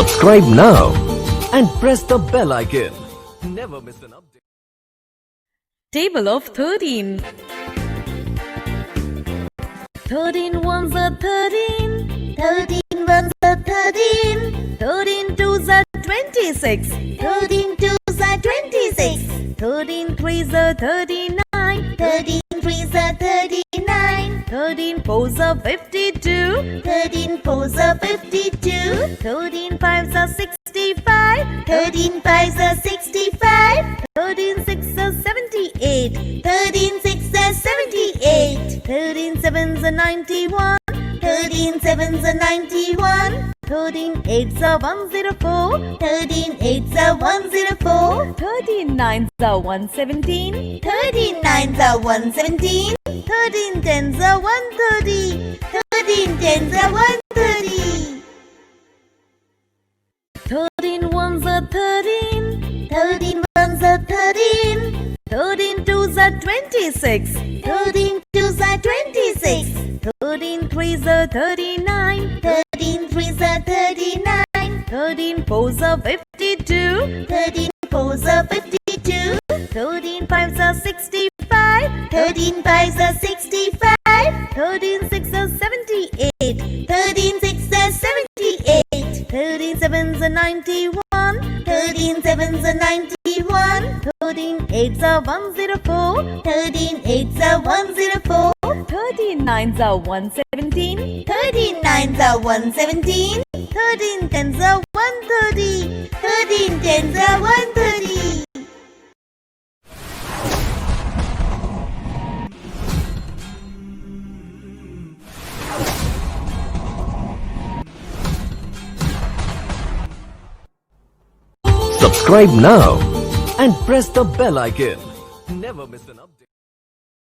Subscribe now and press the bell icon. Never miss an update. Table of 13. 13 ones are 13. 13 ones are 13. 13 twos are 26. 13 twos are 26. 13 threes are 39. 13 threes are 39. 13 fours are 52. 13 fours are 52. 13 fives are 65. 13 fives are 65. 13 sixes are 78. 13 sixes are 78. 13 sevens are 91. 13 sevens are 91. 13 eights are 104. 13 eights are 104. 13 nines are 117. 13 nines are 117. 13 tens are 130. 13 tens are 130. 13 ones are 13. 13 ones are 13. 13 twos are 26. 13 twos are 26. 13 threes are 39. 13 threes are 39. 13 fours are 52. 13 fours are 52. 13 fives are 65. 13 fives are 65. 13 sixes are 78. 13 sixes are 78. 13 sevens are 91. 13 sevens are 91. 13 eights are 104. 13 eights are 104. 13 nines are 117. 13 nines are 117. 13 tens are 130. 13 tens are 130. Subscribe now and press the bell icon. Never miss an update.